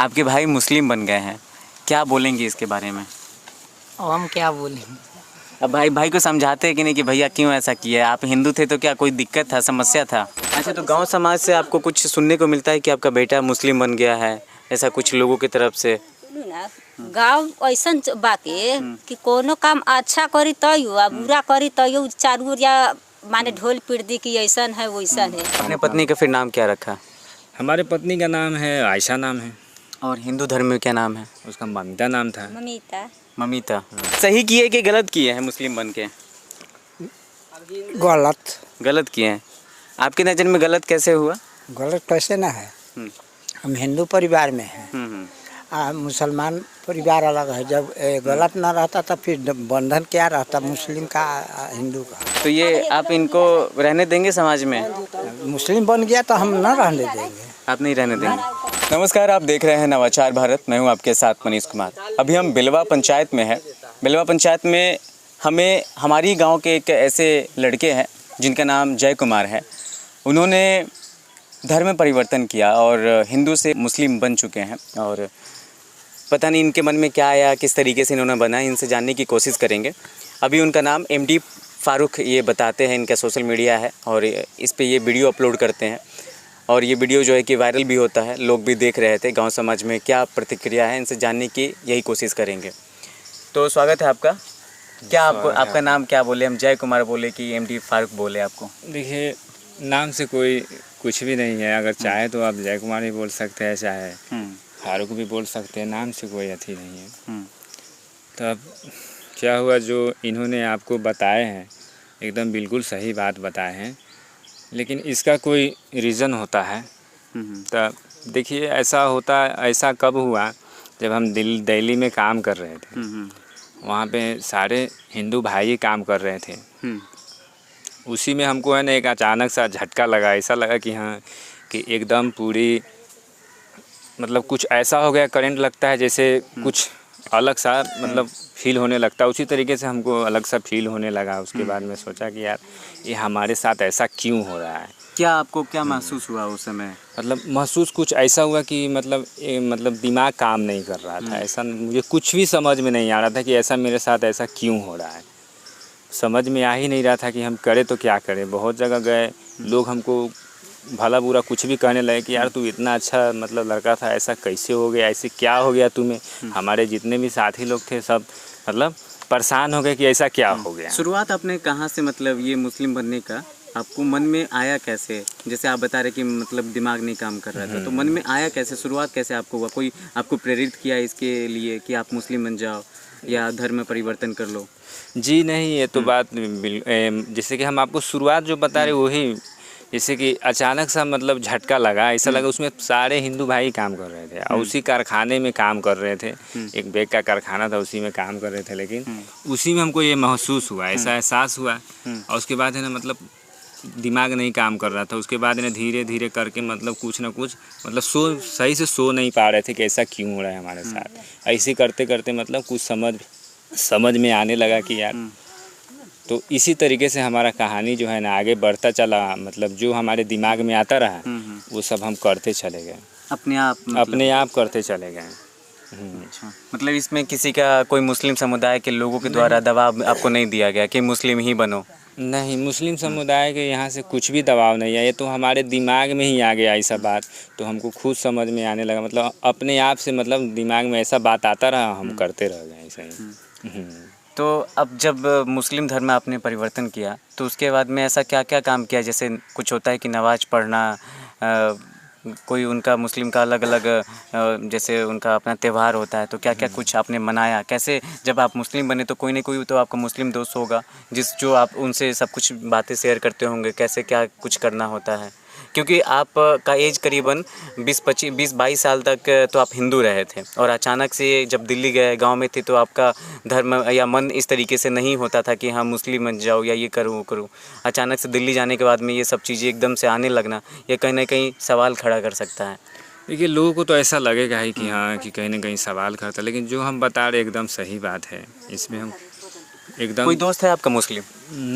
आपके भाई मुस्लिम बन गए हैं, क्या बोलेंगे इसके बारे में? अब हम क्या बोलें। अब भाई को समझाते हैं कि नहीं कि भैया क्यों ऐसा किया? आप हिंदू थे तो क्या कोई दिक्कत था, समस्या था? अच्छा, तो गांव समाज से आपको कुछ सुनने को मिलता है कि आपका बेटा मुस्लिम बन गया है, ऐसा कुछ लोगों की तरफ से? गाँव ऐसा बाके कि कोनो काम अच्छा करी तयो आ बुरा करी तयो चारू ओरिया माने ढोल पीट कि ऐसा है वैसा है। अपने पत्नी का फिर नाम क्या रखा? हमारे पत्नी का नाम है आयशा नाम है। और हिंदू धर्म में क्या नाम है? उसका ममिता नाम था। ममिता। ममिता। सही किए कि गलत किए हैं मुस्लिम बन के? गलत किए हैं। आपकी नज़र में गलत कैसे हुआ? गलत कैसे ना है। हम हिंदू परिवार में हैं, मुसलमान परिवार अलग है। जब गलत ना रहता तब फिर बंधन क्या रहता मुस्लिम का हिंदू का? तो ये आप इनको रहने देंगे समाज में? मुस्लिम बन गया तो हम ना रहने देंगे। आप नहीं रहने देंगे। नमस्कार, आप देख रहे हैं नवाचार भारत। मैं हूं आपके साथ मनीष कुमार। अभी हम बिलवा पंचायत में हैं। बिलवा पंचायत में हमें हमारी गांव के एक ऐसे लड़के हैं जिनका नाम जय कुमार है। उन्होंने धर्म परिवर्तन किया और हिंदू से मुस्लिम बन चुके हैं और पता नहीं इनके मन में क्या आया, किस तरीके से इन्होंने बना, इनसे जानने की कोशिश करेंगे। अभी उनका नाम MD फारूक ये बताते हैं, इनका सोशल मीडिया है और इस पे ये वीडियो अपलोड करते हैं और ये वीडियो जो है कि वायरल भी होता है, लोग भी देख रहे थे। गांव समाज में क्या प्रतिक्रिया है, इनसे जानने की यही कोशिश करेंगे। तो स्वागत है आपका। क्या आपका नाम क्या बोले? हम जय कुमार बोले कि MD फारूक बोले आपको? देखिए, नाम से कोई कुछ भी नहीं है। अगर चाहे तो आप जय कुमार भी बोल सकते हैं, चाहे फारूक भी बोल सकते हैं। नाम से कोई अथी नहीं है। तब क्या हुआ, जो इन्होंने आपको बताए हैं एकदम बिल्कुल सही बात बताए हैं, लेकिन इसका कोई रीज़न होता है। तब देखिए, ऐसा कब हुआ, जब हम दिल्ली में काम कर रहे थे। वहाँ पे सारे हिंदू भाई काम कर रहे थे। उसी में हमको है ना एक अचानक सा झटका लगा। ऐसा लगा कि हाँ, कि एकदम पूरी मतलब कुछ ऐसा हो गया, करंट लगता है जैसे कुछ अलग सा मतलब फील होने लगता है। उसी तरीके से हमको अलग सा फील होने लगा। उसके बाद में सोचा कि यार ये हमारे साथ ऐसा क्यों हो रहा है। क्या आपको क्या महसूस हुआ उस समय? मतलब महसूस कुछ ऐसा हुआ कि मतलब दिमाग काम नहीं कर रहा था। ऐसा मुझे कुछ भी समझ में नहीं आ रहा था कि ऐसा मेरे साथ ऐसा क्यों हो रहा है। समझ में आ ही नहीं रहा था कि हम करें तो क्या करें। बहुत जगह गए, लोग हमको भला बुरा कुछ भी कहने लगे कि यार तू इतना अच्छा मतलब लड़का था, ऐसा कैसे हो गया, ऐसे क्या हो गया तुम्हें। हमारे जितने भी साथी लोग थे सब मतलब परेशान हो गए कि ऐसा क्या हो गया। शुरुआत आपने कहाँ से, मतलब ये मुस्लिम बनने का आपको मन में आया कैसे? जैसे आप बता रहे कि मतलब दिमाग नहीं काम कर रहा था, तो मन में आया कैसे, शुरुआत कैसे आपको हुआ? कोई आपको प्रेरित किया इसके लिए कि आप मुस्लिम बन जाओ या धर्म परिवर्तन कर लो? जी नहीं, ये तो बात जैसे कि हम आपको शुरुआत जो बता रहे वही, जैसे कि अचानक सा मतलब झटका लगा। ऐसा लगा उसमें सारे हिंदू भाई काम कर रहे थे और उसी कारखाने में काम कर रहे थे। एक बैग का कारखाना था, उसी में काम कर रहे थे। लेकिन उसी में हमको ये महसूस हुआ, ऐसा एहसास हुआ। और उसके बाद है ना मतलब दिमाग नहीं काम कर रहा था। उसके बाद है ना धीरे धीरे करके मतलब कुछ ना कुछ मतलब सही से सो नहीं पा रहे थे कि ऐसा क्यों हो रहा है हमारे साथ। ऐसे करते करते मतलब कुछ समझ में आने लगा कि यार, तो इसी तरीके से हमारा कहानी जो है ना आगे बढ़ता चला। मतलब जो हमारे दिमाग में आता रहा वो सब हम करते चले गए, अपने आप करते चले गए। अच्छा, मतलब इसमें किसी का कोई मुस्लिम समुदाय के लोगों के द्वारा दबाव आपको नहीं दिया गया कि मुस्लिम ही बनो? नहीं, मुस्लिम समुदाय के यहाँ से कुछ भी दबाव नहीं है। ये तो हमारे दिमाग में ही आ गया ऐसा बात, तो हमको खुद समझ में आने लगा। मतलब अपने आप से मतलब दिमाग में ऐसा बात आता रहा, हम करते रह गए ऐसा ही। तो अब जब मुस्लिम धर्म में आपने परिवर्तन किया तो उसके बाद में ऐसा क्या क्या काम किया? जैसे कुछ होता है कि नमाज पढ़ना, कोई उनका मुस्लिम का अलग अलग जैसे उनका अपना त्यौहार होता है, तो क्या क्या कुछ आपने मनाया? कैसे जब आप मुस्लिम बने तो कोई ना कोई तो आपका मुस्लिम दोस्त होगा जो आप उनसे सब कुछ बातें शेयर करते होंगे, कैसे क्या कुछ करना होता है? क्योंकि आप का एज करीबन 20-22 साल तक तो आप हिंदू रहे थे और अचानक से जब दिल्ली गए, गांव में थे, तो आपका धर्म या मन इस तरीके से नहीं होता था कि हाँ मुस्लिम बन जाओ या ये करूँ वो करूँ। अचानक से दिल्ली जाने के बाद में ये सब चीज़ें एकदम से आने लगना, ये कहीं ना कहीं सवाल खड़ा कर सकता है। देखिए, लोगों को तो ऐसा लगेगा ही कि हाँ कि कहीं ना कहीं सवाल करता, लेकिन जो हम बता रहे एकदम सही बात है। इसमें हम एकदम। कोई दोस्त है आपका मुस्लिम?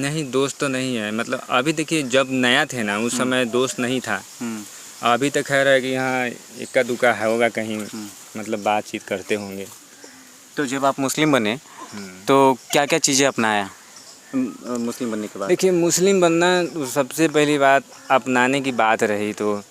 नहीं, दोस्त तो नहीं है। मतलब अभी देखिए, जब नया थे ना उस समय दोस्त नहीं था। अभी तक खैर है कि यहाँ इक्का दुक्का होगा कहीं, मतलब बातचीत करते होंगे। तो जब आप मुस्लिम बने तो क्या क्या चीज़ें अपनाया मुस्लिम बनने के बाद? देखिए, मुस्लिम बनना सबसे पहली बात अपनाने की बात रही तो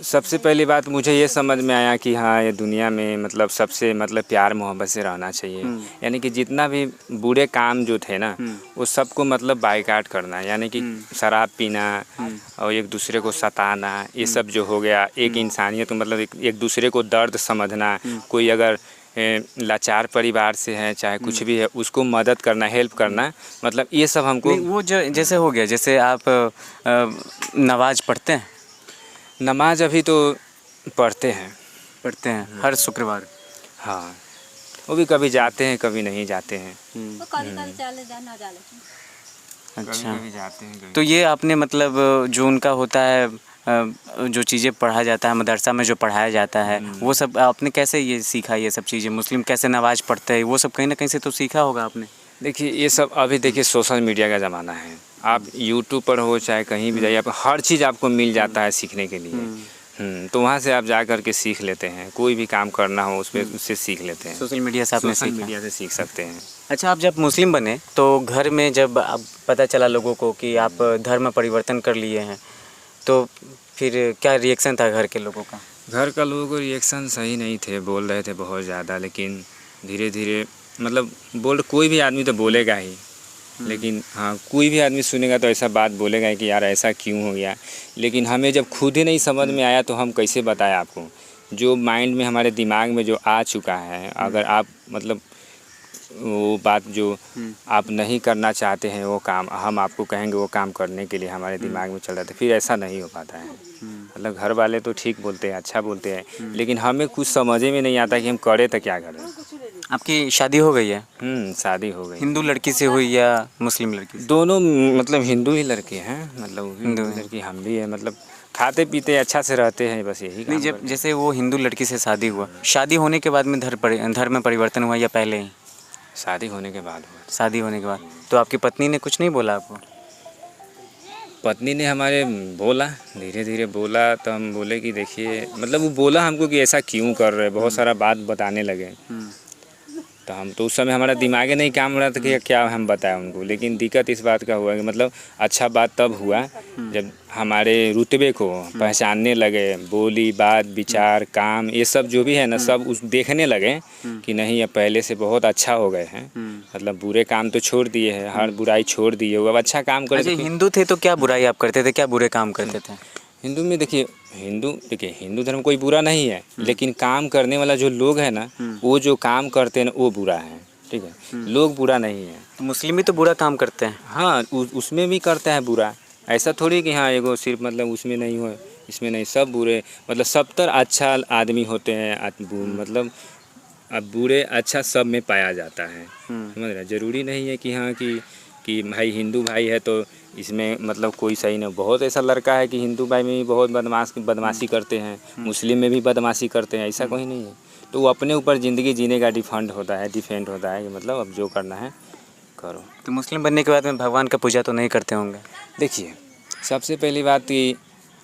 सबसे पहली बात मुझे ये समझ में आया कि हाँ, ये दुनिया में मतलब सबसे मतलब प्यार मोहब्बत से रहना चाहिए। यानी कि जितना भी बुरे काम जो थे ना, वो सबको मतलब बाइकाट करना, यानी कि शराब पीना और एक दूसरे को सताना, ये सब जो हो गया, एक इंसानियत को मतलब एक दूसरे को दर्द समझना, कोई अगर लाचार परिवार से है चाहे कुछ भी है उसको मदद करना, हेल्प करना, मतलब ये सब हमको। वो जो जैसे हो गया, जैसे आप नमाज पढ़ते हैं? नमाज अभी तो पढ़ते हैं हर शुक्रवार? हाँ, वो भी कभी जाते हैं कभी नहीं जाते हैं। अच्छा, कभी जाते हैं कभी। तो ये आपने मतलब जो उनका होता है जो चीज़ें पढ़ा जाता है मदरसा में, जो पढ़ाया जाता है, वो सब आपने कैसे ये सीखा? ये सब चीज़ें मुस्लिम कैसे नमाज पढ़ते हैं, वो सब कहीं ना कहीं से तो सीखा होगा आपने? देखिए, ये सब अभी देखिए सोशल मीडिया का ज़माना है। आप यूट्यूब पर हो चाहे कहीं भी जाइए, आप हर चीज़ आपको मिल जाता है सीखने के लिए। तो वहाँ से आप जा कर के सीख लेते हैं, कोई भी काम करना हो उससे सीख लेते हैं। सोशल मीडिया से आपने सोशल सीखा? मीडिया से सीख सकते हैं। अच्छा, आप जब मुस्लिम बने तो घर में जब अब पता चला लोगों को कि आप धर्म परिवर्तन कर लिए हैं, तो फिर क्या रिएक्शन था घर के लोगों का? घर का लोगों को रिएक्शन सही नहीं थे, बोल रहे थे बहुत ज़्यादा, लेकिन धीरे धीरे मतलब कोई भी आदमी तो बोलेगा ही, लेकिन हाँ, कोई भी आदमी सुनेगा तो ऐसा बात बोलेगा ही कि यार ऐसा क्यों हो गया। लेकिन हमें जब खुद ही नहीं समझ में आया तो हम कैसे बताएं आपको। जो माइंड में हमारे दिमाग में जो आ चुका है, अगर आप मतलब वो बात जो आप नहीं करना चाहते हैं वो काम हम आपको कहेंगे वो काम करने के लिए हमारे दिमाग में चल रहा था, फिर ऐसा नहीं हो पाता है। मतलब घर वाले तो ठीक बोलते हैं, अच्छा बोलते हैं, लेकिन हमें कुछ समझ में नहीं आता कि हम करें तो क्या करें। आपकी शादी हो गई है? शादी हो गई। हिंदू लड़की से हुई या मुस्लिम लड़की से? दोनों मतलब हिंदू ही लड़के हैं, मतलब हिंदू लड़की हम भी है, मतलब खाते पीते अच्छा से रहते हैं, बस यही नहीं, जब जैसे वो हिंदू लड़की से शादी हुआ, शादी होने के बाद में धर्म में परिवर्तन हुआ या पहले ही? शादी होने के बाद हुआ। शादी होने के बाद। तो आपकी पत्नी ने कुछ नहीं बोला आपको? पत्नी ने हमारे बोला, धीरे धीरे बोला, तो हम बोले कि देखिए, मतलब वो बोला हमको कि ऐसा क्यों कर रहे, बहुत सारा बात बताने लगे। तो हम तो उस समय हमारा दिमाग ही नहीं काम हो रहा था कि क्या हम बताएं उनको। लेकिन दिक्कत इस बात का हुआ कि मतलब अच्छा बात तब हुआ जब हमारे रुतबे को पहचानने लगे, बोली बात विचार काम ये सब जो भी है ना, सब उस देखने लगे कि नहीं अब पहले से बहुत अच्छा हो गए हैं। मतलब बुरे काम तो छोड़ दिए हैं, हर बुराई छोड़ दिए, अब अच्छा काम कर। अच्छा, हिंदू थे तो क्या बुराई आप करते थे, क्या बुरे काम करते थे? हिंदू में देखिए, हिंदू धर्म कोई बुरा नहीं है, लेकिन काम करने वाला जो लोग है ना, वो जो काम करते हैं ना वो बुरा है। ठीक है, लोग बुरा नहीं है। तो मुस्लिम भी तो बुरा काम करते हैं। हाँ, उसमें भी करता है बुरा, ऐसा थोड़ी कि हाँ एगो सिर्फ मतलब उसमें नहीं हो इसमें नहीं, सब बुरे, मतलब 70 अच्छा आदमी होते हैं, मतलब अब बुरे अच्छा सब में पाया जाता है। समझ रहे, जरूरी नहीं है कि हाँ कि भाई हिंदू भाई है तो इसमें मतलब कोई सही नहीं। बहुत ऐसा लड़का है कि हिंदू भाई में भी बहुत बदमाशी करते हैं, मुस्लिम में भी बदमाशी करते हैं, ऐसा कोई नहीं है। तो वो अपने ऊपर ज़िंदगी जीने का डिपेंड होता है कि मतलब अब जो करना है करो। तो मुस्लिम बनने के बाद में भगवान का पूजा तो नहीं करते होंगे? देखिए, सबसे पहली बात कि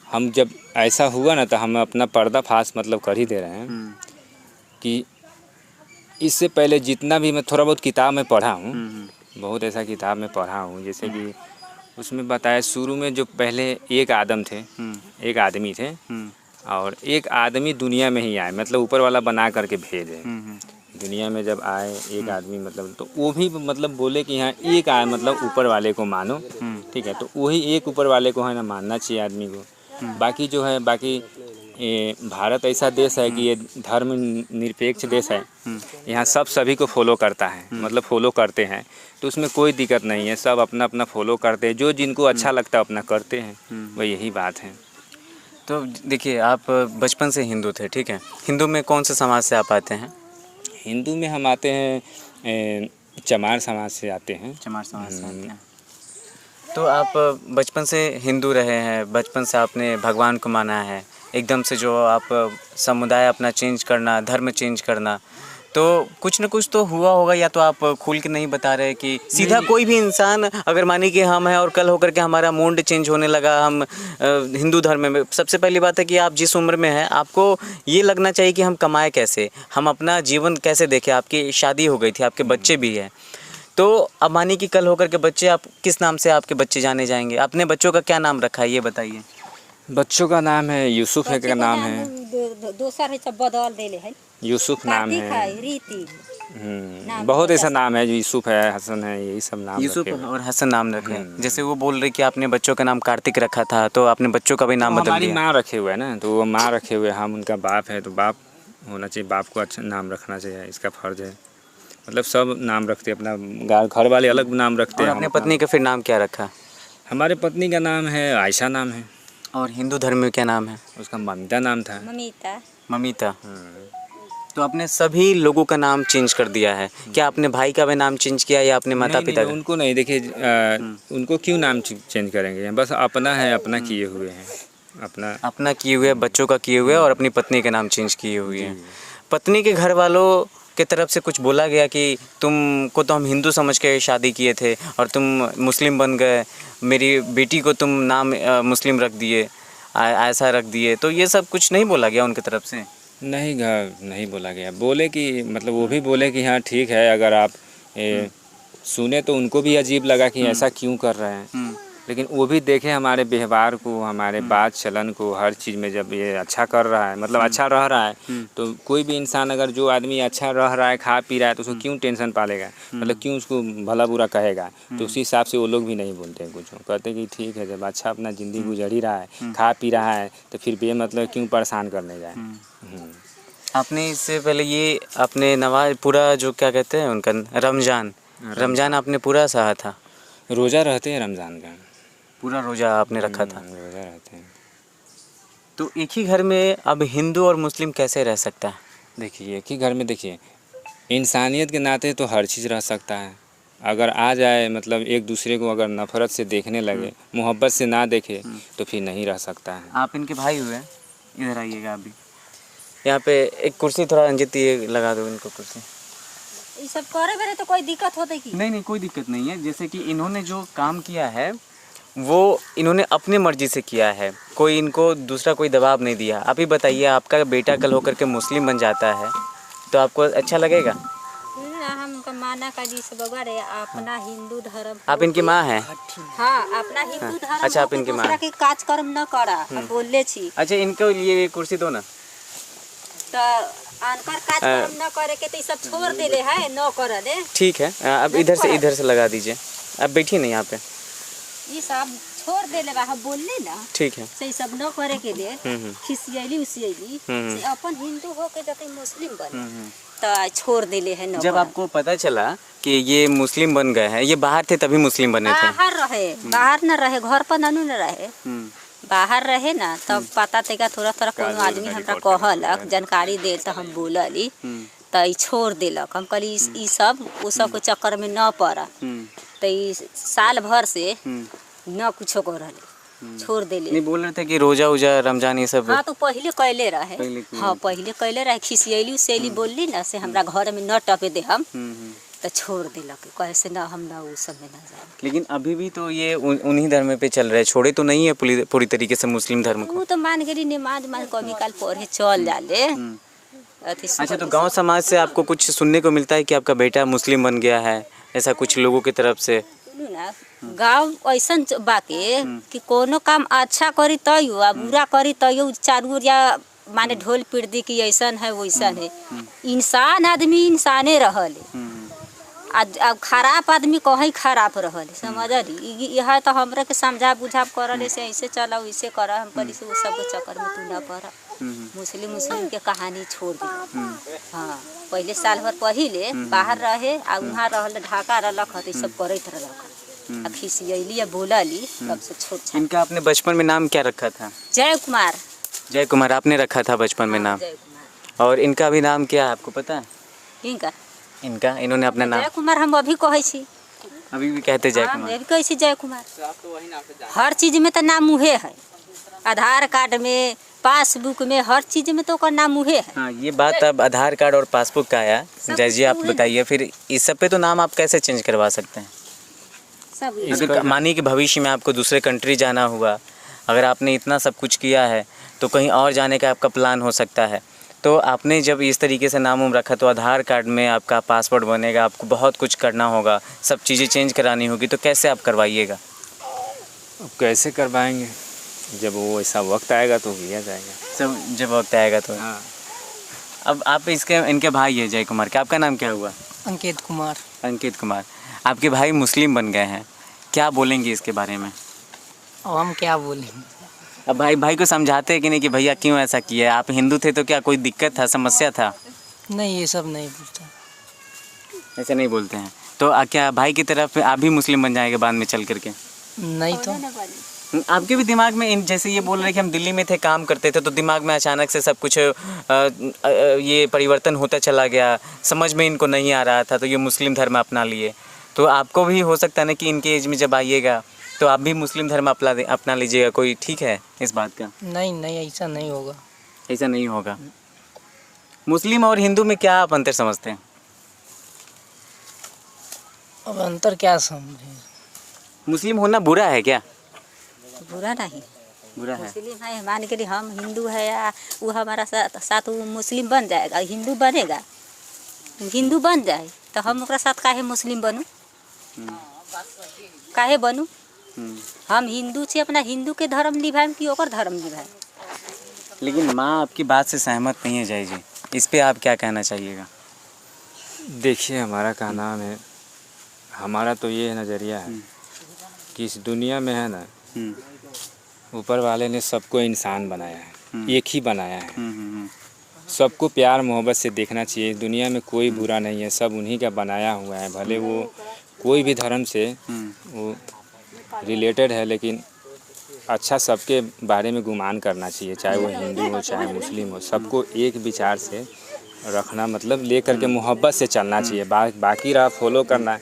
हम जब ऐसा हुआ ना तो हम अपना पर्दाफाश मतलब कर ही दे रहे हैं कि इससे पहले जितना भी मैं थोड़ा बहुत किताब में पढ़ा हूँ, बहुत ऐसा किताब में पढ़ा हूँ, जैसे कि उसमें बताया शुरू में जो पहले एक आदमी थे और एक आदमी दुनिया में ही आए, मतलब ऊपर वाला बना करके भेजे दुनिया में जब आए एक आदमी, मतलब तो वो भी मतलब बोले कि हाँ एक आए मतलब ऊपर वाले को मानो। ठीक है, तो वही एक ऊपर वाले को है ना मानना चाहिए आदमी को। बाकी जो है भारत ऐसा देश है कि ये धर्म निरपेक्ष देश है, यहाँ सब सभी को फॉलो करता है, मतलब फॉलो करते हैं, तो उसमें कोई दिक्कत नहीं है, सब अपना अपना फॉलो करते हैं, जो जिनको अच्छा लगता है अपना करते हैं, वही यही बात है। तो देखिए, आप बचपन से हिंदू थे, ठीक है, हिंदू में कौन से समाज से आप आते हैं? हिंदू में हम आते हैं चमार समाज से आते हैं। चमार समाज से आते हैं। तो आप बचपन से हिंदू रहे हैं, बचपन से आपने भगवान को माना है, एकदम से जो आप समुदाय अपना चेंज करना, धर्म चेंज करना, तो तो कुछ न कुछ तो हुआ होगा, या तो आप खुल के नहीं बता रहे कि सीधा कोई भी इंसान अगर माने कि हम हैं और कल होकर के हमारा मूड चेंज होने लगा, हम हिंदू धर्म में, सबसे पहली बात है कि आप जिस उम्र में हैं आपको ये लगना चाहिए कि हम कमाएं कैसे, हम अपना जीवन कैसे देखें। आपकी शादी हो गई थी, आपके बच्चे भी हैं, तो अब मानिए कि कल होकर के बच्चे, आप किस नाम से आपके बच्चे जाने जाएंगे? अपने बच्चों का क्या नाम रखा है ये बताइए। बच्चों का नाम है यूसुफ है, का नाम है दोसर है सब बदल देले है, यूसुफ नाम है, रीति बहुत ऐसा नाम है, यूसुफ है, हसन है, यही सब नाम यूसुफ रखे हुए। और हसन नाम रखे हैं। जैसे वो बोल रहे कि आपने बच्चों का नाम कार्तिक रखा था, तो आपने बच्चों का भी नाम तो बदल हमारी दिया। माँ रखे हुए है ना, तो वो माँ रखे हुए, हम उनका बाप है, तो बाप होना चाहिए, बाप को अच्छा नाम रखना चाहिए, इसका फर्ज है। मतलब सब नाम रखते हैं, अपना घर वाले अलग नाम रखते और हैं। अपने पत्नी का फिर नाम क्या रखा? हमारे पत्नी का नाम है आयशा नाम है। और हिंदू धर्म में क्या नाम है? उसका ममिता नाम था। ममिता। तो आपने सभी लोगों का नाम चेंज कर दिया है क्या? आपने भाई का भी नाम चेंज किया या अपने माता पिता का? उनको नहीं, देखिए उनको क्यों नाम चेंज करेंगे, बस अपना है, अपना किए हुए हैं, अपना किए हुए, बच्चों का किए हुए, और अपनी पत्नी के नाम चेंज किए हुए हैं। पत्नी के घर वालों की तरफ से कुछ बोला गया कि तुमको तो हम हिंदू समझ के शादी किए थे और तुम मुस्लिम बन गए, मेरी बेटी को तुम नाम मुस्लिम रख दिए, ऐसा रख दिए, तो ये सब कुछ नहीं बोला गया उनकी तरफ से? नहीं बोला गया। बोले कि मतलब वो भी बोले कि हाँ ठीक है, अगर आप सुने तो उनको भी अजीब लगा कि ऐसा क्यों कर रहे हैं, लेकिन वो भी देखे हमारे व्यवहार को, हमारे बात चलन को, हर चीज़ में जब ये अच्छा कर रहा है, मतलब अच्छा रह रहा है, तो कोई भी इंसान, अगर जो आदमी अच्छा रह रहा है, खा पी रहा है, तो उसको क्यों टेंशन पालेगा, मतलब क्यों उसको भला बुरा कहेगा। तो उसी हिसाब से वो लोग भी नहीं बोलते हैं कुछ, कहते कि ठीक है, जब अच्छा अपना ज़िंदगी गुजर ही रहा है, खा पी रहा है, तो फिर बेमतलब क्यों परेशान करने जाए। आपने इससे पहले ये अपने नवाज पूरा जो क्या कहते हैं उनका रमज़ान आपने पूरा सहा था? रोज़ा रहते हैं रमज़ान का, पूरा रोज़ा आपने रखा था। रोज़ा रहते हैं। तो एक ही घर में अब हिंदू और मुस्लिम कैसे रह सकता है? देखिए एक ही घर में, देखिए इंसानियत के नाते तो हर चीज़ रह सकता है। अगर आ जाए, मतलब एक दूसरे को अगर नफ़रत से देखने लगे, मोहब्बत से ना देखे, तो फिर नहीं रह सकता है। आप इनके भाई हुए, इधर आइएगा अभी। यहाँ पे एक कुर्सी थोड़ा अंजित ये लगा दो इनको कुर्सी। ये सब करे बेरे तो कोई दिक्कत होती की? नहीं कोई दिक्कत नहीं है। जैसे कि इन्होंने जो काम किया है वो इन्होंने अपनी मर्जी से किया है, कोई इनको दूसरा कोई दबाव नहीं दिया। आप ही बताइए, आपका बेटा कल होकर के मुस्लिम बन जाता है तो आपको अच्छा लगेगा? हमका माना का जी से बगैर अपना हिंदू धर्म। आप इनकी माँ हैं? हाँ, अपना हिंदू धर्म। अच्छा, आप इनकी माँ हैं। दूसरा के कार्यक्रम न करा, बोलले छी। अच्छा, इनको ये कुर्सी दो ना। तो अनकर कार्यक्रम न करे के तो सब छोड़ देले है, न करे दे। ठीक है, अब इधर से लगा दीजिए। अब बैठिए ना यहाँ पे। ये सब छोड़ देले बा, हम बोलले ना। ठीक है, से सब न करे के दे, खिसियली उसियली से अपन हिंदू हो के जते मुस्लिम बने तो छोड़ देले है। न जब आपको पता चला कि ये मुस्लिम बन गए हैं, ये बाहर थे तभी मुस्लिम बने थे? बाहर न रहे, घर पर ननू न रहे, बाहर रहे ना, तब पता तेगा थोड़ा कोनो आदमी हमरा कहलक, जानकारी दे तो हम बोलली, तो ई छोड़ देलक। हम कहली ई सब वो सब के चक्कर में न पड़ा, तो ई साल भर से न कुछो करले, छोड़ देले। नहीं बोल रहे थे कि रोजा उजा रमजान ये सब? हाँ, तो पहले कैले रहे। हाँ, पहले कैले रहे, खिसियली उसियली बोलली ना से हमरा घर में न टपे दे हम, तो छोड़ दिलक, कैसे ना हम ना उस समय ना जाए। लेकिन अभी भी तो ये उन्हीं धर्म पे चल रहे, छोड़े तो नहीं है पूरी तरीके से मुस्लिम धर्म को? वो तो मान गई नमाज कभी काल पढ़े चल जाले। अच्छा, तो गांव समाज से आपको कुछ सुनने को मिलता है कि आपका बेटा मुस्लिम बन गया है, ऐसा कुछ लोगों की तरफ से? ना, गाँव ऐसा बाके कि कोनो काम अच्छा करी तयो आ बुरा करी तयो चारू ओरिया माने ढोल पीट दी कि ऐसा है वैसा है। इंसान आदमी इंसाने रहले, अब खराब आदमी कहीं खराब रहले, समझली। यह तो हमरा के समझा बुझा करले से ऐसे चला वैसे करा, हम कहली से वो सब के चक्कर में तू ना पड़ा। मुस्लिम के कहानी छोड़ दी। हाँ, पहले साल भर पहले बाहर रहे आ वहाँ रहल ढाका रहलक, तो सब करत रहलक, आ खिसियली बोलली, तब से छोट। इनका आपने बचपन में नाम क्या रखा था? जय कुमार। जय कुमार आपने रखा था बचपन में नाम? जय कुमार। और इनका भी नाम क्या है आपको पता है? इनका इन्होंने अपना नाम जय कुमार हम अभी कहे छी, अभी भी कहते जय कुमार? अभी कहे छी जय कुमार। हर चीज में तो नाम मुहे है, आधार कार्ड में, पासबुक में, हर चीज में तो ओकर नाम उहे है। हाँ, ये बात अब आधार कार्ड और पासबुक का आया। जय जी, आप बताइए फिर इस सब पे तो नाम आप कैसे चेंज करवा सकते हैं? सब अगर मानिए कि भविष्य में आपको दूसरे कंट्री जाना हुआ, अगर आपने इतना सब कुछ किया है तो कहीं और जाने का आपका प्लान हो सकता है, तो आपने जब इस तरीके से नाम रखा तो आधार कार्ड में आपका पासवर्ड बनेगा, आपको बहुत कुछ करना होगा, सब चीज़ें चेंज करानी होगी, तो कैसे आप करवाइएगा? अब कैसे करवाएंगे, जब वो ऐसा वक्त आएगा तो किया जाएगा। सब जब वक्त आएगा तो। हाँ। अब आप इनके भाई है जय कुमार, क्या आपका नाम क्या हुआ? अंकित कुमार। अंकित कुमार, आपके भाई मुस्लिम बन गए हैं, क्या बोलेंगे इसके बारे में? अब हम क्या बोलेंगे? अब भाई को समझाते हैं कि नहीं कि भैया क्यों ऐसा किया? आप हिंदू थे तो क्या कोई दिक्कत था, समस्या था? नहीं, ये सब नहीं पूछता। ऐसे नहीं बोलते हैं तो क्या भाई की तरफ आप भी मुस्लिम बन जाएंगे बाद में चल करके? नहीं तो आपके भी दिमाग में जैसे ये बोल रहे कि हम दिल्ली में थे, काम करते थे, तो दिमाग में अचानक से सब कुछ ये परिवर्तन होता चला गया, समझ में इनको नहीं आ रहा था तो ये मुस्लिम धर्म अपना लिए। तो आपको भी हो सकता है ना कि इनके एज में जब आइएगा तो आप भी मुस्लिम धर्म अपना लीजिएगा, कोई ठीक है इस बात का? नहीं, ऐसा नहीं होगा। ऐसा नहीं होगा। मुस्लिम और हिंदू में क्या आप अंतर समझते हैं? अब अंतर क्या समझे? मुस्लिम होना बुरा है क्या? बुरा नहीं, बुरा है। मुस्लिम है मान के हम हिंदू है या वो हमारा साथ वो मुस्लिम बन जाएगा, हिंदू बनेगा, हिंदू बन जाए तो हम ओकरा साथ काहे मुस्लिम बनू, काहे बनू? हम हिंदू से अपना हिंदू के धर्म निभाएं कि ओकर धर्म निभाएं? लेकिन माँ आपकी बात से सहमत नहीं है जय जी, इस पे आप क्या कहना चाहिएगा? देखिए, हमारा क्या नाम है, हमारा तो ये नज़रिया है कि इस दुनिया में है ना, ऊपर वाले ने सबको इंसान बनाया है, एक ही बनाया है। सबको प्यार मोहब्बत से देखना चाहिए। दुनिया में कोई बुरा नहीं है, सब उन्हीं का बनाया हुआ है। भले वो कोई भी धर्म से वो रिलेटेड है, लेकिन अच्छा सबके बारे में गुमान करना चाहिए, चाहे वो हिंदू हो चाहे मुस्लिम हो, सबको एक विचार से रखना, मतलब ले करके मोहब्बत से चलना चाहिए। बाकी रहा फॉलो करना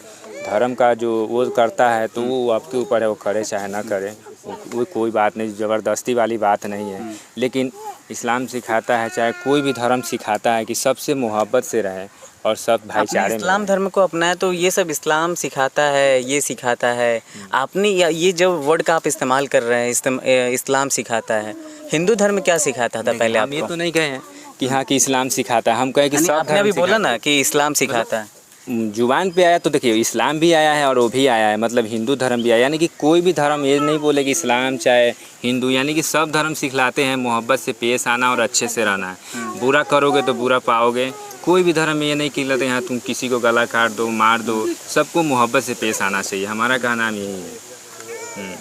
धर्म का, जो वो करता है तो वो आपके ऊपर है, वो करे चाहे ना करे, वो कोई बात नहीं, ज़बरदस्ती वाली बात नहीं है। लेकिन इस्लाम सिखाता है, चाहे कोई भी धर्म सिखाता है कि सबसे मोहब्बत से रहे और सब भाईचारे में। इस्लाम धर्म को अपनाया तो ये सब इस्लाम सिखाता है, ये सिखाता है। आपने ये जो वर्ड का आप इस्तेमाल कर रहे हैं, इस्लाम सिखाता है, हिंदू धर्म क्या सिखाता था पहले? हम ये तो नहीं कहे हैं कि हाँ कि इस्लाम सिखाता है, हम कहे कि सब आपने अभी बोला ना कि इस्लाम सिखाता है। जुबान पे आया तो देखिए, इस्लाम भी आया है और वो भी आया है, मतलब हिंदू धर्म भी आया, यानी कि कोई भी धर्म ये नहीं बोले कि इस्लाम चाहे हिंदू, यानी कि सब धर्म सिखलाते हैं मोहब्बत से पेश आना और अच्छे से रहना है। बुरा करोगे तो बुरा पाओगे। कोई भी धर्म ये नहीं कहलाते यहाँ तुम किसी को गला काट दो, मार दो, सबको मोहब्बत से पेश आना चाहिए। हमारा का नाम यही है।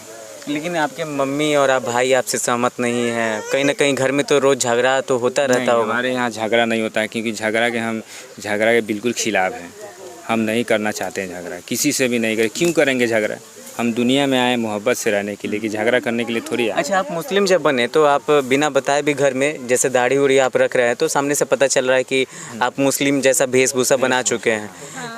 लेकिन आपके मम्मी और आप भाई आपसे सहमत नहीं है, कहीं ना कहीं घर में तो रोज़ झगड़ा तो होता रहता होगा? हमारे यहाँ झगड़ा नहीं होता है, क्योंकि हम झगड़ा के बिल्कुल खिलाफ हैं। हम नहीं करना चाहते हैं झगड़ा, किसी से भी नहीं करें। क्यों करेंगे झगड़ा? हम दुनिया में आए मोहब्बत से रहने के लिए, कि झगड़ा करने के लिए थोड़ी आए। अच्छा, आप मुस्लिम जब बने तो आप बिना बताए भी घर में जैसे दाढ़ी उड़ी आप रख रहे हैं तो सामने से पता चल रहा है कि आप मुस्लिम जैसा वेशभूषा बना चुके हैं,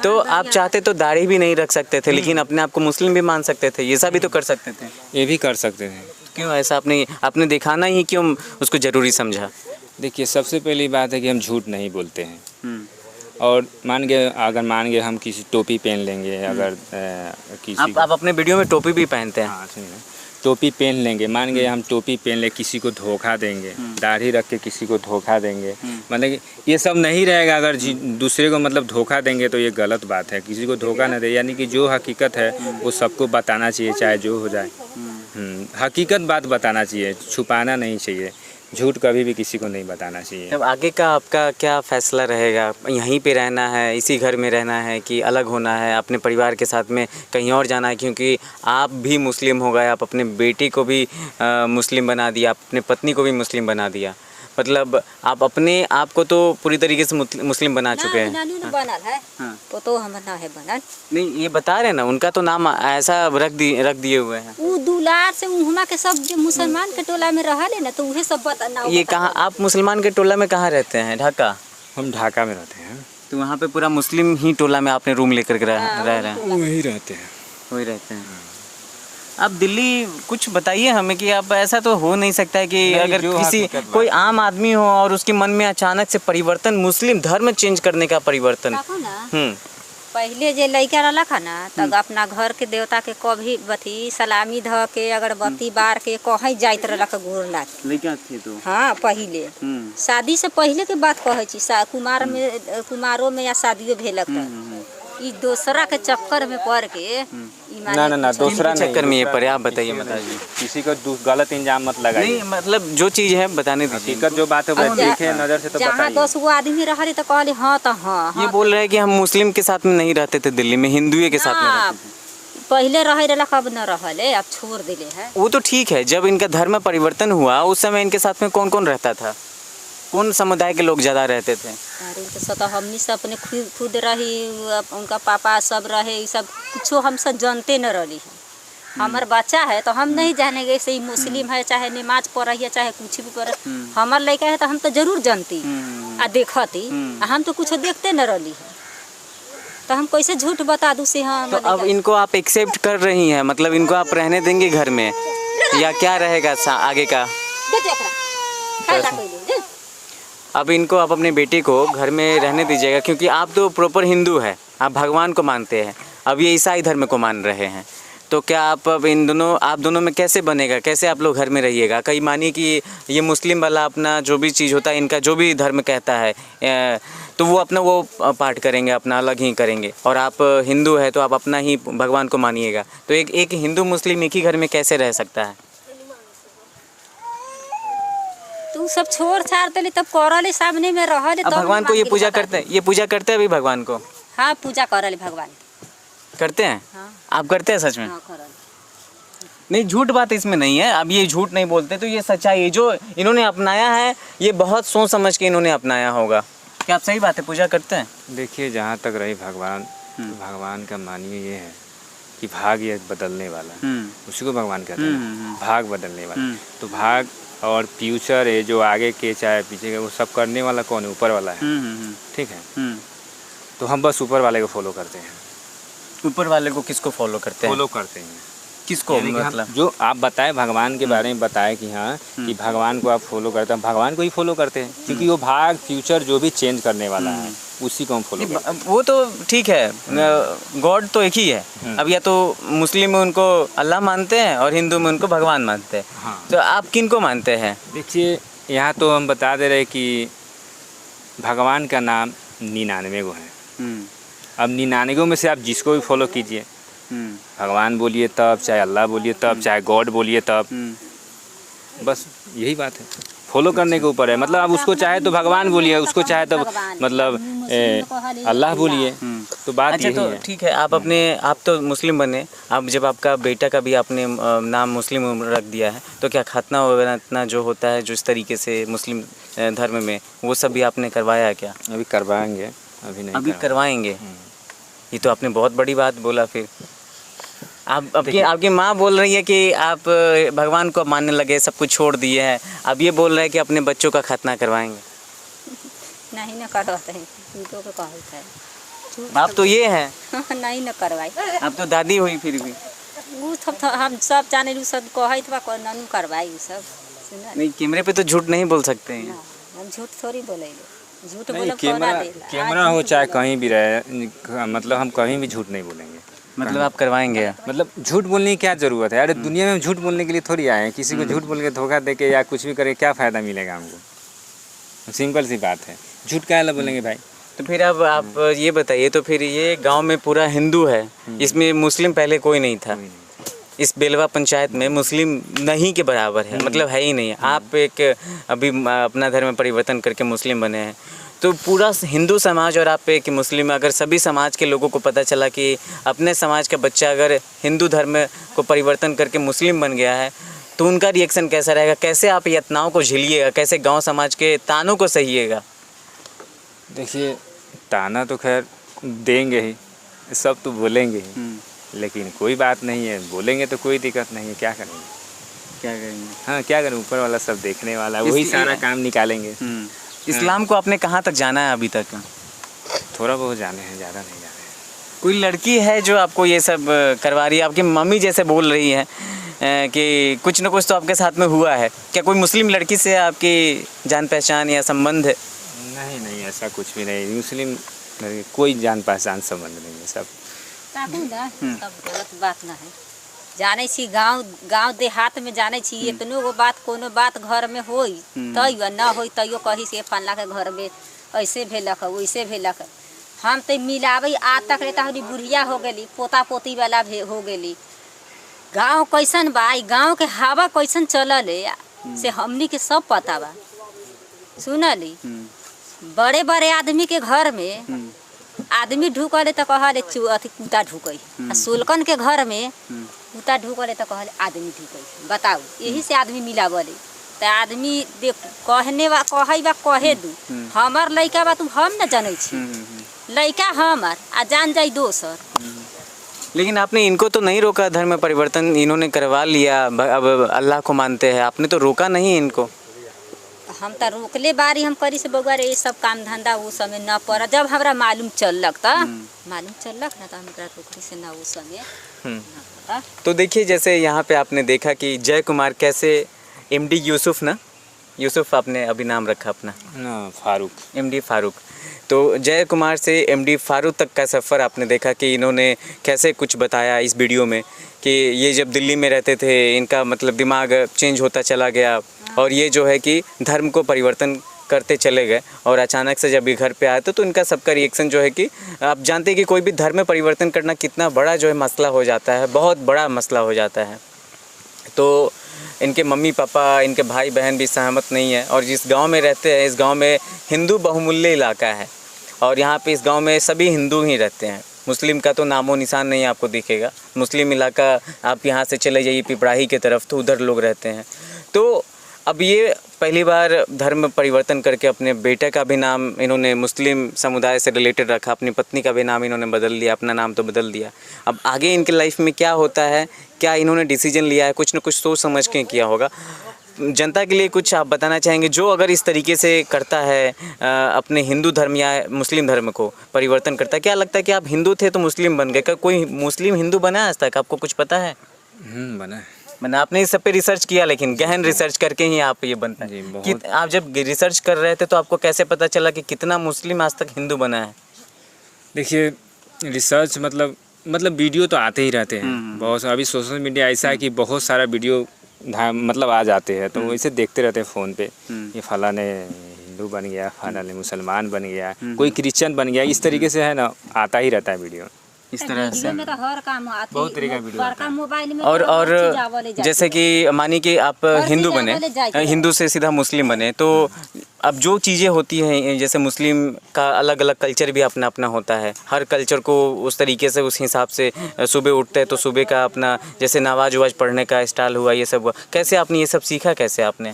तो आप चाहते तो दाढ़ी भी नहीं रख सकते थे, लेकिन अपने आप को मुस्लिम भी मान सकते थे, ये सब भी तो कर सकते थे। ये भी कर सकते थे। क्यों ऐसा आपने दिखाना ही क्यों उसको ज़रूरी समझा? देखिए, सबसे पहली बात है कि हम झूठ नहीं बोलते हैं। और अगर मान गए हम किसी टोपी पहन लेंगे, अगर किसी आप अपने वीडियो में टोपी भी पहनते हैं? हाँ, सुनिए, टोपी पहन लेंगे, मान गए हम टोपी पहन ले, किसी को धोखा देंगे, दाढ़ी रख के किसी को धोखा देंगे, मतलब कि ये सब नहीं रहेगा। अगर दूसरे को मतलब धोखा देंगे तो ये गलत बात है। किसी को धोखा न दे, यानी कि जो हकीकत है वो सबको बताना चाहिए, चाहे जो हो जाए। हकीकत बात बताना चाहिए, छुपाना नहीं चाहिए। झूठ कभी भी किसी को नहीं बताना चाहिए। अब आगे का आपका क्या फैसला रहेगा? यहीं पे रहना है, इसी घर में रहना है, कि अलग होना है, अपने परिवार के साथ में कहीं और जाना है? क्योंकि आप भी मुस्लिम हो गए, आप अपने बेटी को भी मुस्लिम बना दिया, अपने पत्नी को भी मुस्लिम बना दिया, मतलब आप अपने आप को तो पूरी तरीके से मुस्लिम बना चुके हैं। तो हमारा है बनल नहीं, ये बता रहे ना, उनका तो नाम ऐसा रख दिए हुए हैं। वो दुलार से उहमा के सब जो मुसलमान के टोला में रहा ले ना, तो उहे सब बताना। ये कहाँ, आप मुसलमान के टोला में कहाँ रहते हैं? ढाका? हम ढाका में रहते हैं। तो वहाँ पे पूरा मुस्लिम ही टोला में आपने रूम लेकर के रह रहे हैं? वही रहते हैं। वही रहते हैं। अब दिल्ली कुछ बताइए हमें कि अब ऐसा तो हो नहीं सकता है कि नहीं, अगर जो किसी हकीकत कोई आम आदमी हो और उसके मन में अचानक से परिवर्तन, मुस्लिम धर्म चेंज करने का परिवर्तन। देखो ना, हम्म पहले जे लड़का रहला खा ना तब अपना घर के देवता के कभी बथी सलामी ध के अगरबत्ती बार के कहीं जाइत रहला के गोर लाग के। लड़का थे तो हाँ पहले शादी से पहले के बात कहै छी, कुमारों में या शादियों भेलक त ई दूसरा के चक्कर में पड़ के ई माने ना दूसरा नहीं, चक्कर में ये पड़े। आप बताइए माता जी। किसी को गलत इंजाम मत लगाइए। नहीं मतलब जो चीज़ है बताने दीजिए। हकीकत जो बात है वो देखे नजर से तो जहाँ बताइए। 10 गो आदमी रहले तो कहले हाँ तो हाँ ये बोल रहे हैं कि हम मुस्लिम के साथ में नहीं रहते थे दिल्ली में, हिंदुए के साथ में ना, रहते थे। पहले रहे रहला कब न रहले, अब छोड़ दिले है। वो तो ठीक है, जब इनका धर्म परिवर्तन हुआ उस समय इनके साथ में कौन कौन रहता था, कौन समुदाय के लोग ज़्यादा रहते थे? अरे तो सत हमनी सब अपने खुद रही, उनका पापा सब रहे, ये सब कुछो हम सब जानते न रही। हमार बच्चा है तो हम नहीं जानेंगे से ही मुस्लिम है, चाहे नमाज पढ़ है चाहे कुछ भी पढ़, हमार लड़का है तो हम तो जरूर जानती आ देखती, हम तो कुछ देखते न रही है, तो हम कैसे झूठ बता दूँ से। हाँ तो अब इनको आप एक्सेप्ट कर रही हैं, मतलब इनको आप रहने देंगे घर में या क्या रहेगा आगे का? अब इनको आप अपने बेटे को घर में रहने दीजिएगा, क्योंकि आप तो प्रॉपर हिंदू है, आप भगवान को मानते हैं, अब ये ईसाई धर्म को मान रहे हैं, तो क्या आप अब आप दोनों में कैसे बनेगा, कैसे आप लोग घर में रहिएगा? कहीं मानिए कि ये मुस्लिम वाला अपना जो भी चीज़ होता है, इनका जो भी धर्म कहता है तो वो अपना वो पाठ करेंगे, अपना अलग ही करेंगे, और आप हिंदू है तो आप अपना ही भगवान को मानिएगा, तो एक हिंदू मुस्लिम एक ही घर में कैसे रह सकता है? तू सब छोड़ छाड़ देली तब करले सामने में रहले। अब भगवान को ये पूजा करते हैं, ये पूजा करते हैं अभी भगवान को? हाँ पूजा करले भगवान करते हैं। हाँ। आप करते हैं सच में? हाँ करले। नहीं झूठ बात इसमें नहीं है, अब ये झूठ नहीं बोलते तो ये सच्चाई है, जो इन्होंने अपनाया है ये बहुत सोच समझ के इन्होंने अपनाया होगा। क्या आप सही बात है, पूजा करते हैं? देखिए जहाँ तक रही भगवान, भगवान का मानिए ये है कि भाग ये बदलने वाला, उसी को भगवान कहते हैं, भाग बदलने वाला। तो भाग और फ्यूचर है जो आगे के चाहे पीछे के, वो सब करने वाला कौन है? ऊपर वाला है। ठीक है, तो हम बस ऊपर वाले को फॉलो करते हैं। ऊपर वाले को किसको फॉलो करते हैं? फॉलो करते हैं किसको? मतलब जो आप बताएं भगवान के बारे में बताएं कि हाँ कि भगवान को आप फॉलो करते हैं, भगवान को ही फॉलो करते हैं, क्योंकि वो भाग फ्यूचर जो भी चेंज करने वाला है उसी को हम फॉलो करते हैं। वो तो ठीक है, गॉड तो एक ही है। अब या तो मुस्लिम में उनको अल्लाह मानते हैं और हिंदू में उनको भगवान मानते हैं। हाँ। तो आप किन को मानते हैं? देखिए यहाँ तो हम बता दे रहे कि भगवान का नाम 99 गो है। अब 99 में से आप जिसको भी फॉलो कीजिए, भगवान बोलिए तब, चाहे अल्लाह बोलिए तब, चाहे गॉड बोलिए तब, बस यही बात है, फॉलो करने के ऊपर है। मतलब आप उसको चाहे तो भगवान बोलिए, उसको चाहे तो मतलब अल्लाह बोलिए, तो बात अच्छा यही तो है। ठीक है, आप तो मुस्लिम बने, अब जब आपका बेटा का भी आपने नाम मुस्लिम रख दिया है, तो क्या खतना वगैरह जो होता है जो इस तरीके से मुस्लिम धर्म में, वो सब भी आपने करवाया है क्या? अभी करवाएंगे, अभी नहीं अभी करवाएंगे। ये तो आपने बहुत बड़ी बात बोला। फिर आपकी माँ बोल रही है कि आप भगवान को मानने लगे, सब कुछ छोड़ दिए हैं, अब ये बोल रहे हैं कि अपने बच्चों का खतना करवाएंगे। नहीं न करवाते हैं, झूठों को कहते हैं। आप तो ये हैं। नहीं न करवाई। आप तो दादी हुई फिर भी। वो हम सब जाने रू सब कहत बा को ननु करवाई उ सब। सुना नहीं कैमरे पे तो झूठ नहीं बोल सकते हैं। ना, हम झूठ थोड़ी बोले, झूठ नहीं, बोलब कैमरा हो चाहे कहीं भी रहे, मतलब हम कहीं भी झूठ नहीं बोलेंगे। मतलब आप करवाएंगे? मतलब झूठ बोलने की क्या ज़रूरत है? अरे दुनिया में झूठ बोलने के लिए थोड़ी आए हैं, किसी को झूठ बोल के धोखा दे के या कुछ भी करे क्या फ़ायदा मिलेगा हमको? सिंपल सी बात है, झूठ क्या है बोलेंगे भाई। तो फिर अब आप ये बताइए, तो फिर ये गांव में पूरा हिंदू है, इसमें मुस्लिम पहले कोई नहीं था, इस बेलवा पंचायत में मुस्लिम नहीं के बराबर है, मतलब है ही नहीं। आप एक अभी अपना धर्म परिवर्तन करके मुस्लिम बने हैं, तो पूरा हिंदू समाज और आप एक मुस्लिम, अगर सभी समाज के लोगों को पता चला कि अपने समाज का बच्चा अगर हिंदू धर्म को परिवर्तन करके मुस्लिम बन गया है, तो उनका रिएक्शन कैसा रहेगा? कैसे आप यातनाओं को झेलिएगा? कैसे गांव समाज के तानों को सहिएगा? देखिए ताना तो खैर देंगे ही, सब तो बोलेंगे ही, लेकिन कोई बात नहीं है, बोलेंगे तो कोई दिक्कत नहीं है, क्या करेंगे? क्या करेंगे? हाँ क्या करें, ऊपर वाला सब देखने वाला, वही सारा काम निकालेंगे। इस्लाम को आपने कहाँ तक जाना है अभी तक? थोड़ा बहुत जाने हैं, ज़्यादा नहीं जाने हैं। कोई लड़की है जो आपको ये सब करवा रही है? आपकी मम्मी जैसे बोल रही है कि कुछ न कुछ तो आपके साथ में हुआ है। क्या कोई मुस्लिम लड़की से आपकी जान पहचान या संबंध है? नहीं नहीं, ऐसा कुछ भी नहीं। मुस्लिम कोई जान पहचान संबंध नहीं है। सब सब गलत बात ना है। जाने छी गांव देहात में जाने छी इतनो गो बात, कोनो बात घर में होई तैयो ना होई तैयो कही से फलना के घर में ऐसे भेलक वैसे भेलक। हम तो मिलावे आज तक रहता हरी बुढ़िया हो गेली, पोता पोती वाला हो गेली। गांव कैसन बा, गांव के हवा कैसन चलल है से हमनी के सब पता बा। सुनली बड़े बड़े आदमी के घर में आदमी ढुकले तो कहले अथी कुत्ता ढुकई, सुलकन के घर में कुत्ता ढुकले तो कहले आदमी ढुकई। बताओ, यही से आदमी मिलावले। तो आदमी देख कहने बा कहे दू हमार लड़का बा तू हम न जाने छी, लड़का हमार आ जान जाई दोसर। लेकिन आपने इनको तो नहीं रोका, धर्म परिवर्तन इन्होंने करवा लिया, अब अल्लाह को मानते हैं, आपने तो रोका नहीं इनको। हम तो रोकले बारी हम करी से बगैर ये सब काम धंधा वो समय न पड़ा। जब हमरा मालूम चलक तो मालूम चलक ना तो हमरा रोकली से ना वो समय। तो देखिए जैसे यहाँ पे आपने देखा कि जय कुमार कैसे एमडी यूसुफ ना, यूसुफ आपने अभी नाम रखा अपना ना, फारूक, एमडी फारूक। तो जय कुमार से एमडी फारूक तक का सफ़र आपने देखा कि इन्होंने कैसे कुछ बताया इस वीडियो में कि ये जब दिल्ली में रहते थे इनका मतलब दिमाग चेंज होता चला गया और ये जो है कि धर्म को परिवर्तन करते चले गए और अचानक से जब ये घर पे आए तो इनका सबका रिएक्शन जो है कि आप जानते हैं कि कोई भी धर्म में परिवर्तन करना कितना बड़ा जो है मसला हो जाता है, बहुत बड़ा मसला हो जाता है। तो इनके मम्मी पापा, इनके भाई बहन भी सहमत नहीं है और जिस गांव में रहते हैं इस गांव में हिंदू बहुमूल्य इलाका है और यहाँ पे इस गांव में सभी हिंदू ही रहते हैं। मुस्लिम का तो नामो निशान नहीं आपको दिखेगा। मुस्लिम इलाका आप यहाँ से चले जाइए पिपराही की तरफ तो उधर लोग रहते हैं। तो अब ये पहली बार धर्म परिवर्तन करके अपने बेटे का भी नाम इन्होंने मुस्लिम समुदाय से रिलेटेड रखा, अपनी पत्नी का भी नाम इन्होंने बदल लिया, अपना नाम तो बदल दिया। अब आगे इनके लाइफ में क्या होता है, क्या इन्होंने डिसीजन लिया है, कुछ न कुछ सोच समझ के किया होगा। जनता के लिए कुछ आप बताना चाहेंगे जो अगर इस तरीके से करता है अपने हिंदू धर्म या मुस्लिम धर्म को परिवर्तन करता है? क्या लगता है कि आप हिंदू थे तो मुस्लिम बन गए, क्या कोई मुस्लिम हिंदू बना है आज तक? आपको कुछ पता है? बना है। मैंने आपने इस सब पे रिसर्च किया, लेकिन गहन रिसर्च करके ही आप ये बनता है कि आप जब रिसर्च कर रहे थे तो आपको कैसे पता चला कि कितना मुस्लिम आज तक हिंदू बना है? देखिए रिसर्च मतलब वीडियो तो आते ही रहते हैं बहुत। अभी सोशल मीडिया ऐसा है कि बहुत सारा वीडियो मतलब आ जाते हैं तो वैसे देखते रहते हैं फ़ोन पे, ये फलाने हिंदू बन गया, फलाने मुसलमान बन गया, कोई क्रिश्चियन बन गया, इस तरीके से है ना आता ही रहता है वीडियो। इस तरह से में तो हर काम बहुत तरीका वीडियो बड़का मोबाइल में और जैसे कि मानिए कि आप हिंदू बने, हिंदू से सीधा मुस्लिम बने, तो अब जो चीज़ें होती हैं जैसे मुस्लिम का अलग अलग कल्चर भी अपना अपना होता है, हर कल्चर को उस तरीके से उस हिसाब से सुबह उठते हैं तो सुबह का अपना जैसे नमाज ववाज पढ़ने का स्टाइल हुआ, ये सब हुआ। कैसे आपने ये सब सीखा, कैसे आपने?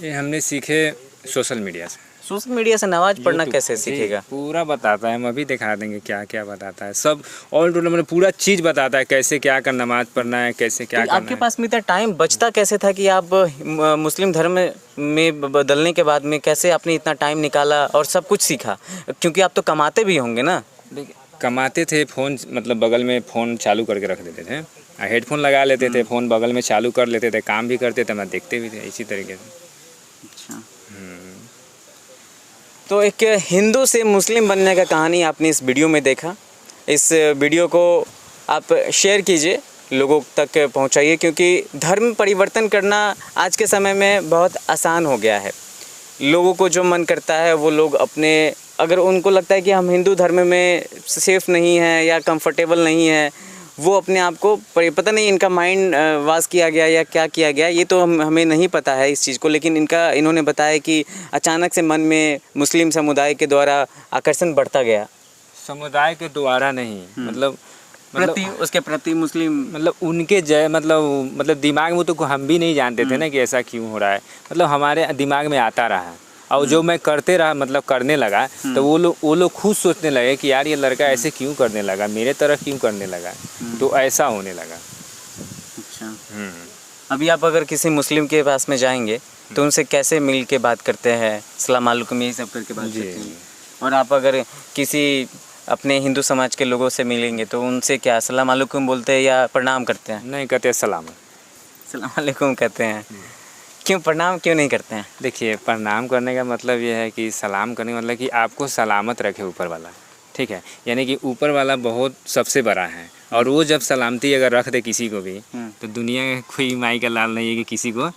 ये हमने सीखे सोशल मीडिया से। सोशल मीडिया से नमाज पढ़ना कैसे सीखेगा? पूरा बताता है, हम अभी दिखा देंगे क्या क्या बताता है, सब ऑल टोटल मतलब पूरा चीज़ बताता है, कैसे क्या कर नमाज पढ़ना है, कैसे क्या करना है। आपके पास में इतना टाइम बचता कैसे था कि आप मुस्लिम धर्म में बदलने के बाद में कैसे आपने इतना टाइम निकाला और सब कुछ सीखा? क्योंकि आप तो कमाते भी होंगे ना? कमाते थे, फ़ोन मतलब बगल में फ़ोन चालू करके रख देते थे, हेडफोन लगा लेते थे, फ़ोन बगल में चालू कर लेते थे, काम भी करते थे, मैं देखते भी थे इसी तरीके से। अच्छा, तो एक हिंदू से मुस्लिम बनने का कहानी आपने इस वीडियो में देखा। इस वीडियो को आप शेयर कीजिए, लोगों तक पहुंचाइए, क्योंकि धर्म परिवर्तन करना आज के समय में बहुत आसान हो गया है। लोगों को जो मन करता है वो लोग अपने, अगर उनको लगता है कि हम हिंदू धर्म में सेफ़ नहीं हैं या कंफर्टेबल नहीं हैं, वो अपने आप को पता नहीं इनका माइंड वाश किया गया या क्या किया गया, ये तो हमें नहीं पता है इस चीज़ को। लेकिन इन्होंने बताया कि अचानक से मन में मुस्लिम समुदाय के द्वारा आकर्षण बढ़ता गया। समुदाय के द्वारा नहीं, मतलब उसके प्रति मुस्लिम मतलब उनके मतलब दिमाग में तो हम भी नहीं जानते थे ना कि ऐसा क्यों हो रहा है, मतलब हमारे दिमाग में आता रहा और जो मैं करते रहा मतलब करने लगा तो वो लोग खुद सोचने लगे कि यार ये लड़का ऐसे क्यों करने लगा, मेरे तरह क्यों करने लगा, तो ऐसा होने लगा। अच्छा, अभी आप अगर किसी मुस्लिम के पास में जाएंगे तो उनसे कैसे मिल के बात करते हैं? सलाम वालेकुम यही सब करके बात करते हैं। और आप अगर किसी अपने हिंदू समाज के लोगों से मिलेंगे तो उनसे क्या सलाम अलैकुम बोलते हैं या प्रणाम करते हैं? नहीं कहते सलाम। सलाम अलैकुम कहते हैं। क्यों प्रणाम क्यों नहीं करते हैं? देखिए, प्रणाम करने का मतलब ये है कि सलाम करने का मतलब कि आपको सलामत रखे ऊपर वाला, ठीक है। यानी कि ऊपर वाला बहुत सबसे बड़ा है, और वो जब सलामती अगर रख दे किसी को भी तो दुनिया में कोई माई का लाल नहीं है कि किसी को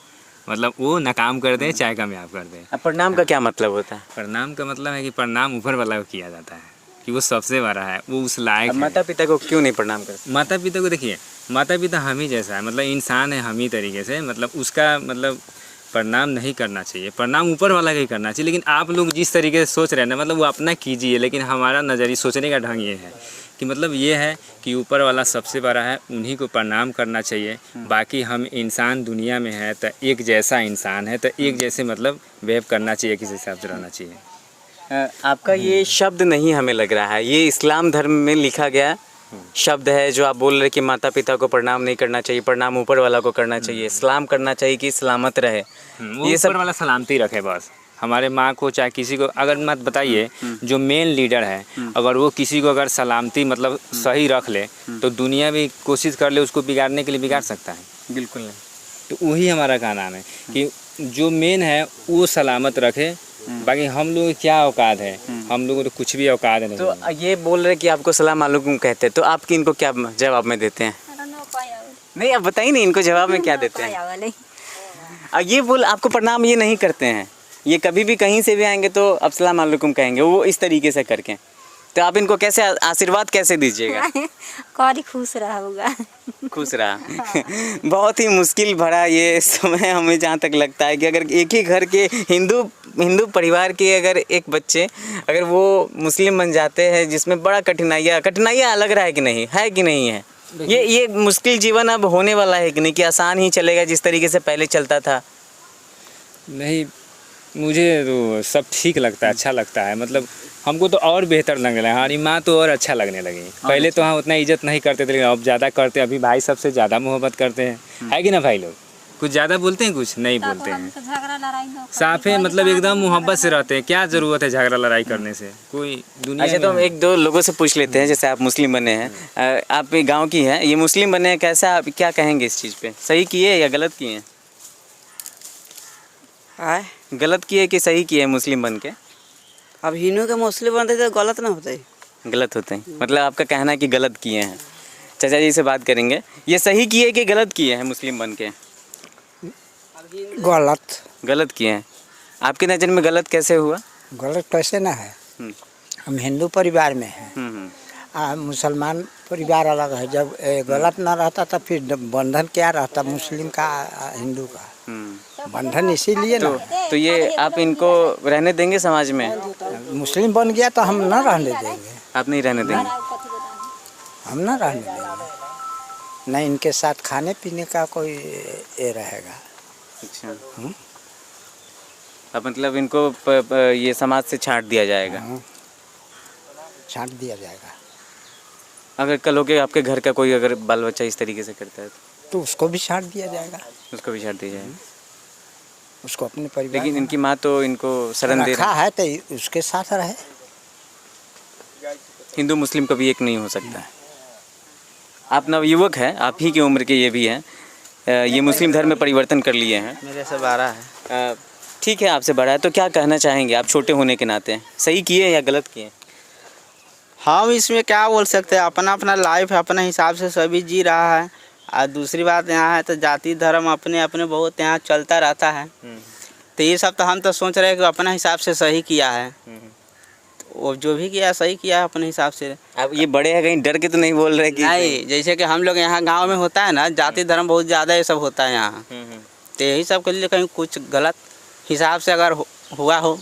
मतलब वो नाकाम कर दे चाहे कामयाब कर दे। अब प्रणाम का क्या मतलब होता है? प्रणाम का मतलब है कि प्रणाम ऊपर वाला को किया जाता है कि वो सबसे बड़ा है, वो उस लायक है। माता पिता को क्यों नहीं प्रणाम करते? माता पिता को देखिए, माता पिता हम ही जैसा है, मतलब इंसान है हम ही तरीके से, मतलब उसका मतलब प्रणाम नहीं करना चाहिए, प्रणाम ऊपर वाला का ही करना चाहिए। लेकिन आप लोग जिस तरीके से सोच रहे हैं ना, मतलब वो अपना कीजिए, लेकिन हमारा नज़रिया सोचने का ढंग ये है कि मतलब ये है कि ऊपर वाला सबसे बड़ा है, उन्हीं को प्रणाम करना चाहिए। बाकी हम इंसान दुनिया में है तो एक जैसा इंसान है, तो एक जैसे मतलब वेव करना चाहिए, किसी हिसाब से रहना चाहिए। आपका ये शब्द नहीं हमें लग रहा है, ये इस्लाम धर्म में लिखा गया शब्द है जो आप बोल रहे कि माता पिता को प्रणाम नहीं करना चाहिए, प्रणाम ऊपर वाला को करना चाहिए, सलाम करना चाहिए कि सलामत रहे। ये सब वाला सलामती रखे बस, हमारे माँ को चाहे किसी को। अगर मत बताइए जो मेन लीडर है, अगर वो किसी को अगर सलामती मतलब सही रख ले तो दुनिया भी कोशिश कर ले उसको बिगाड़ने के लिए बिगाड़ सकता है। बिल्कुल नहीं। तो वही हमारा का नाम है कि जो मेन है वो सलामत रखे, बाकी हम लोग क्या औकात है, हम लोगों को तो कुछ भी औकात नहीं। तो ये बोल रहे कि आपको सलाम अलैकुम कहते हैं, तो आप इनको क्या जवाब में देते हैं? नहीं आप बताइए नहीं, इनको जवाब में क्या देते हैं? ये बोल आपको प्रणाम ये नहीं करते हैं, ये कभी भी कहीं से भी आएंगे तो अब सलाम अलैकुम कहेंगे, वो इस तरीके से करके। तो आप इनको कैसे आशीर्वाद कैसे दीजिएगा? कौन खुश रहा होगा। खुश रहा। बहुत ही मुश्किल भरा ये समय हमें जहाँ तक लगता है कि अगर एक ही घर के हिंदू परिवार के अगर एक बच्चे अगर वो मुस्लिम बन जाते हैं, जिसमें बड़ा कठिनाइयाँ लग रहा है कि नहीं है कि नहीं है? ये मुश्किल जीवन अब होने वाला है कि नहीं, कि आसान ही चलेगा जिस तरीके से पहले चलता था? नहीं, मुझे तो सब ठीक लगता है, अच्छा लगता है, मतलब हमको तो और बेहतर लगने लगा। हमारी माँ तो और अच्छा लगने लगी। पहले तो हम उतना इज्जत नहीं करते थे, लेकिन अब ज़्यादा करते हैं। अभी भाई सबसे ज़्यादा मोहब्बत करते हैं, है कि ना भाई? लोग कुछ ज़्यादा बोलते हैं, कुछ नहीं बोलते हैं, साफे मतलब एकदम मोहब्बत से रहते हैं। क्या ज़रूरत है झगड़ा लड़ाई करने से कोई दुनिया। अच्छा, तो हम एक दो लोगों से पूछ लेते हैं, जैसे आप मुस्लिम बने हैं, आप गाँव की हैं, ये मुस्लिम बने हैं, कैसा आप क्या कहेंगे इस चीज़ पे? सही किए या गलत किए हैं? गलत किए कि सही किए मुस्लिम बन के? अब हिंदू के मुस्लिम बनते तो गलत ना होते? गलत होते हैं, मतलब आपका कहना है कि गलत किए हैं। चाचा जी से बात करेंगे, ये सही किए कि गलत किए हैं मुस्लिम बन के? गलत किए हैं। आपकी नज़र में गलत कैसे हुआ? गलत कैसे ना है, हम हिंदू परिवार में हैं, मुसलमान परिवार अलग है। जब गलत ना रहता तो फिर बंधन क्या रहता मुस्लिम का हिंदू का? बंधन इसीलिए ना। तो ये आप इनको रहने देंगे समाज में? मुस्लिम बन गया तो हम ना रहने देंगे। आप नहीं रहने देंगे? हम ना रहने देंगे, नहीं इनके साथ खाने पीने का कोई ये रहेगा। अच्छा, अब मतलब इनको ये समाज से छांट दिया जाएगा? छांट दिया जाएगा। अगर कल हो के आपके घर का कोई अगर बाल बच्चा इस तरीके से करता है तो उसको भी छांट दिया जाएगा। उसको भी छांट दिया जाएगा, उसको अपने परिवार। लेकिन इनकी माँ तो इनको शरण दे रखा है तो उसके साथ रहे। हिंदू मुस्लिम कभी एक नहीं हो सकता है। आप नवयुवक हैं, आप ही की उम्र के ये भी हैं, ये मुस्लिम धर्म में परिवर्तन कर लिए हैं। मेरे से 12 है। ठीक है, आपसे बड़ा है, तो क्या कहना चाहेंगे आप छोटे होने के नाते? सही किए या गलत किए? हम इसमें क्या बोल सकते हैं, अपना अपना लाइफ है, अपने हिसाब से सभी जी रहा है। और दूसरी बात यहाँ है तो जाति धर्म अपने अपने बहुत यहाँ चलता रहता है। तो ये सब तो हम तो सोच रहे हैं कि अपने हिसाब से सही किया है, वो जो भी किया सही किया है अपने हिसाब से। अब ये बड़े हैं, कहीं डर के तो नहीं बोल रहे कि? नहीं, जैसे कि हम लोग यहाँ गांव में होता है ना, जाति धर्म बहुत ज़्यादा ये सब होता है यहाँ। तो यही सब के लिए कहीं कुछ गलत हिसाब से अगर हुआ हो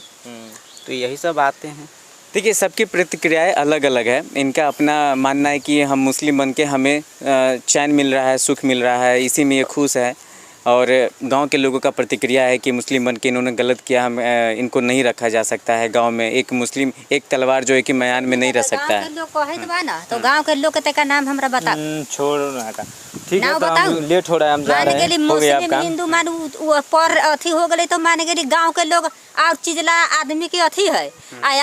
तो यही सब बातें हैं। देखिए, सबकी प्रतिक्रियाएं अलग अलग है। इनका अपना मानना है कि हम मुस्लिम बन के हमें चैन मिल रहा है, सुख मिल रहा है, इसी में ये खुश है। और गांव के लोगों का प्रतिक्रिया है कि मुस्लिम बन के इन्होंने गलत किया, हम इनको नहीं रखा जा सकता है गांव में। एक मुस्लिम एक तलवार जो है कि म्यान में नहीं रह सकता है। लोग कहे बा ना, तो गांव के लोग के नाम हमरा बता। छोड़ रहा था ठीक है, नाव तो बताऊं? हम लेट हो रहा है, हम जा माने रहे गेली हैं, हो गया मुस्लिम आपका। हिंदू मान पर अथी हो गए तो माने गेली गांव के लोग और चीज ला आदमी के अथी है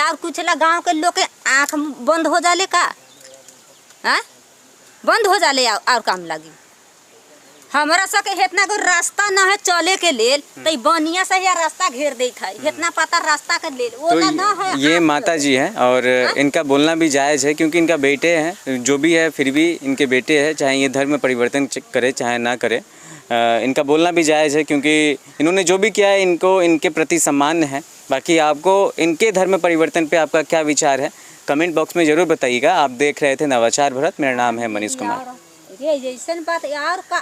और कुछ ला गांव के लोग के आँख बंद हो जाले का हाँ बंद हो जाले और काम लगी हमरा सके इतना को रास्ता न है चले के लेल तो बनिया से या रास्ता घेर देत है इतना पता रास्ता के लेल वो तो ना है ये माता जी हैं और इनका बोलना भी जायज़ है क्योंकि इनका बेटे हैं, जो भी है फिर भी इनके बेटे हैं, चाहे ये धर्म में परिवर्तन करे चाहे ना करे, इनका बोलना भी जायज़ है क्योंकि इन्होंने जो भी किया है इनको इनके प्रति सम्मान है। बाकी आपको इनके धर्म परिवर्तन पे आपका क्या विचार है कमेंट बॉक्स में ज़रूर बताइएगा। आप देख रहे थे नवाचार भारत, मेरा नाम है मनीष कुमार। ये जैसन बात यार का